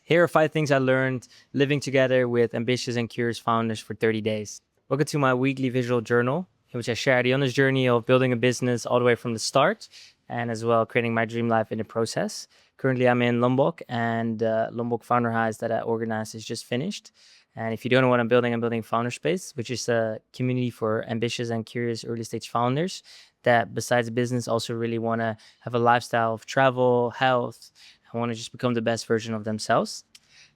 Here are 5 things I learned living together with ambitious and curious founders for 30 days. Welcome to my weekly visual journal, in which I share the honest journey of building a business all the way from the start and as well creating my dream life in the process. Currently, I'm in Lombok, and Lombok Founder Highs that I organized is just finished. And if you don't know what I'm building Founder Space, which is a community for ambitious and curious early stage founders that, besides business, also really want to have a lifestyle of travel, health, and want to just become the best version of themselves.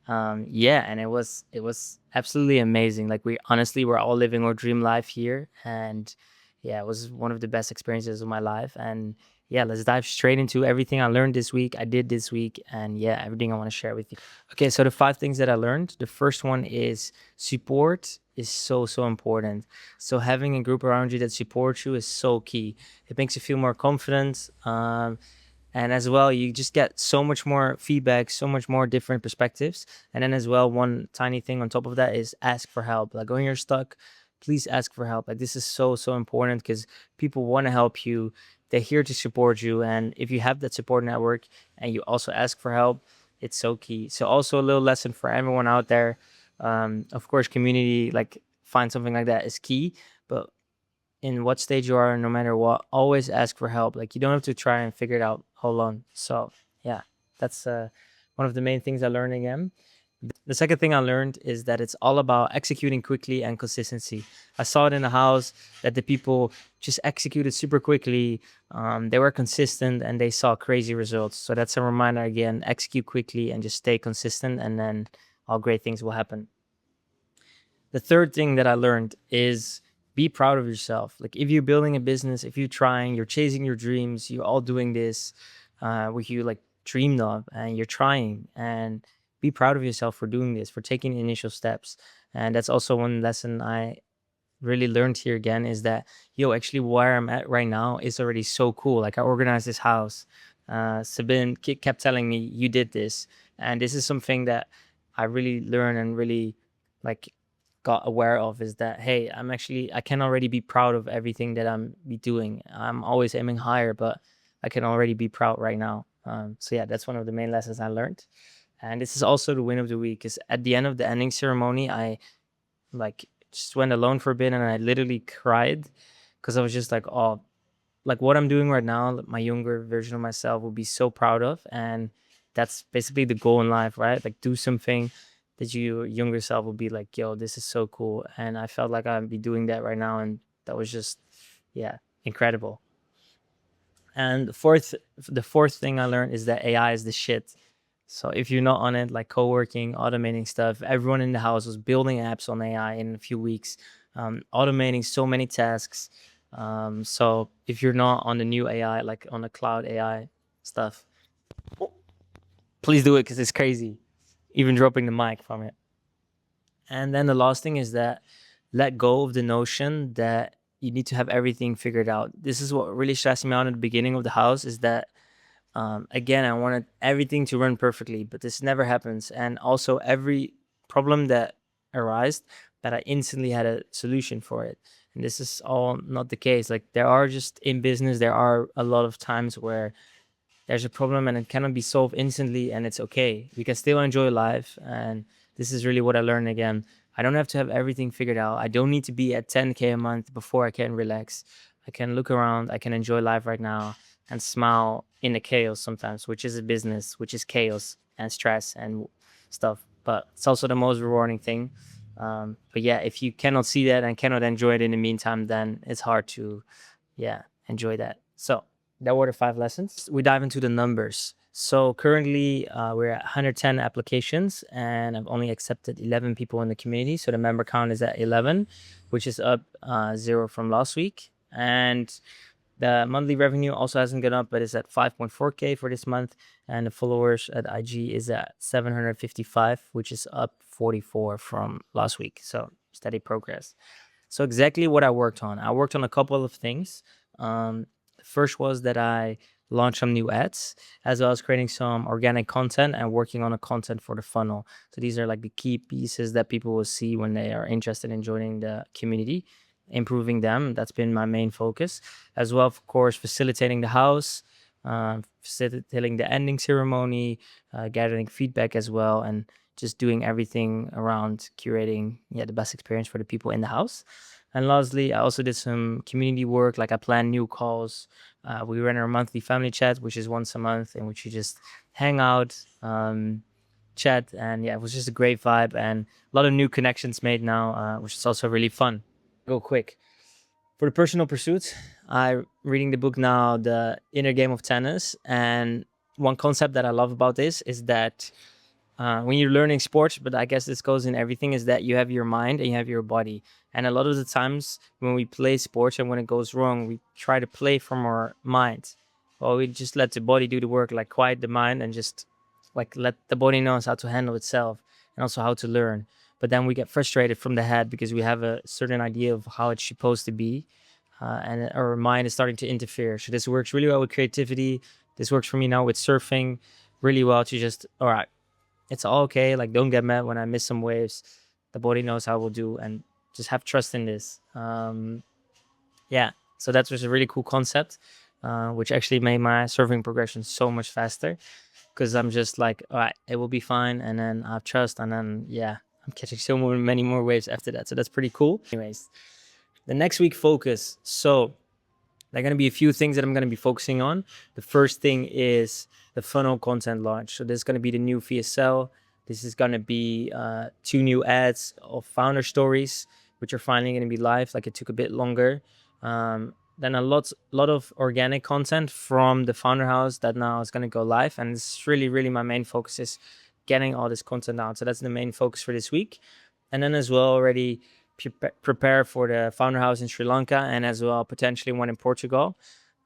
Yeah, and it was absolutely amazing. Like, we honestly we're all living our dream life here, and yeah, it was one of the best experiences of my life. And yeah, let's dive straight into everything I learned this week, I did this week, and yeah, everything I want to share with you. Okay, so the 5 things that I learned. The first one is support is so important. So having a group around you that supports you is so key. It makes you feel more confident. And as well, you just get so much more feedback, so much more different perspectives. And then as well, one tiny thing on top of that is ask for help. Like, when you're stuck, please ask for help. Like, this is so important, because people want to help you. They're here to support you, and if you have that support network and you also ask for help, it's so key. So also a little lesson for everyone out there. Of course, community, like, find something like that is key, but in what stage you are, no matter what, always ask for help. Like, you don't have to try and figure it out all alone. So yeah, that's one of the main things I learned again. The second thing I learned is that it's all about executing quickly and consistency. I saw it in the house that the people just executed super quickly. They were consistent and they saw crazy results. So that's a reminder again: execute quickly and just stay consistent, and then all great things will happen. The third thing that I learned is be proud of yourself. Like, if you're building a business, if you're trying, you're chasing your dreams, you're all doing this what you like dreamed of, and you're trying, and be proud of yourself for doing this, for taking the initial steps. And that's also one lesson I really learned here again, is that, actually where I'm at right now is already so cool. Like, I organized this house. Sabine kept telling me, you did this. And this is something that I really learned and really, like, got aware of, is that, hey, I can already be proud of everything that I'm be doing. I'm always aiming higher, but I can already be proud right now. So yeah, that's one of the main lessons I learned. And this is also the win of the week, because at the end of the ending ceremony, I like just went alone for a bit, and I literally cried, because I was just like, oh, like, what I'm doing right now, my younger version of myself will be so proud of. And that's basically the goal in life, right? Like, do something that your younger self will be like, yo, this is so cool. And I felt like I'd be doing that right now, and that was just, yeah, incredible. And the fourth thing I learned is that AI is the shit. So if you're not on it, like co-working, automating stuff, everyone in the house was building apps on AI in a few weeks, automating so many tasks. So if you're not on the new AI, like on the cloud AI stuff, please do it, because it's crazy. Even dropping the mic from it. And then the last thing is that, let go of the notion that you need to have everything figured out. This is what really stressed me out at the beginning of the house, is that, again, I wanted everything to run perfectly, but this never happens. And also, every problem that arises, that I instantly had a solution for it. And this is all not the case. Like, there are just, in business, there are a lot of times where there's a problem and it cannot be solved instantly, and it's okay. We can still enjoy life. And this is really what I learned again. I don't have to have everything figured out. I don't need to be at 10K a month before I can relax. I can look around, I can enjoy life right now, and smile in the chaos sometimes, which is a business, which is chaos and stress and stuff. But it's also the most rewarding thing. But yeah, if you cannot see that and cannot enjoy it in the meantime, then it's hard to, yeah, enjoy that. So that were the 5 lessons. We dive into the numbers. So currently, we're at 110 applications, and I've only accepted 11 people in the community. So the member count is at 11, which is up 0 from last week. And the monthly revenue also hasn't gone up, but it's at 5.4K for this month. And the followers at IG is at 755, which is up 44 from last week. So steady progress. So exactly what I worked on. I worked on a couple of things. First was that I launched some new ads, as well as creating some organic content and working on a content for the funnel. So these are like the key pieces that people will see when they are interested in joining the community, improving them. That's been my main focus. As well, of course, facilitating the house, facilitating the ending ceremony, gathering feedback as well, and just doing everything around curating the best experience for the people in the house. And lastly, I also did some community work, like I planned new calls. We ran our monthly family chat, which is once a month, in which you just hang out, chat, and yeah, it was just a great vibe and a lot of new connections made now, which is also really fun. Go quick. For the personal pursuits, I'm reading the book now, The Inner Game of Tennis. And one concept that I love about this is that when you're learning sports, but I guess this goes in everything, is that you have your mind and you have your body. And a lot of the times when we play sports and when it goes wrong, we try to play from our mind. Well, we just let the body do the work, like quiet the mind and just like let the body knows how to handle itself and also how to learn. But then we get frustrated from the head because we have a certain idea of how it's supposed to be, and our mind is starting to interfere. So this works really well with creativity. This works for me now with surfing really well to just, all right, it's all okay. Like, don't get mad when I miss some waves. The body knows how we'll do, and just have trust in this. Yeah, so that was a really cool concept, which actually made my surfing progression so much faster because I'm just like, all right, it will be fine, and then I have trust, and then yeah, I'm catching many more waves after that. So that's pretty cool. Anyways, the next week focus. So there are going to be a few things that I'm going to be focusing on. The first thing is the funnel content launch. So this is going to be the new VSL. This is going to be 2 new ads of founder stories, which are finally going to be live. Like, it took a bit longer. Then a lot of organic content from the founder house that now is going to go live. And it's really my main focus is getting all this content out. So that's the main focus for this week. And then as well, already prepare for the founder house in Sri Lanka, and as well potentially one in Portugal.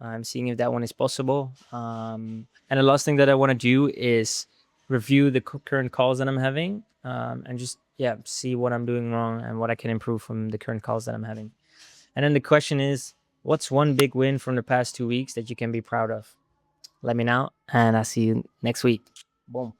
I'm seeing if that one is possible. And the last thing that I want to do is review the current calls that I'm having, and just see what I'm doing wrong and what I can improve from the current calls that I'm having. And then the question is, what's one big win from the past 2 weeks that you can be proud of? Let me know, and I'll see you next week. Boom.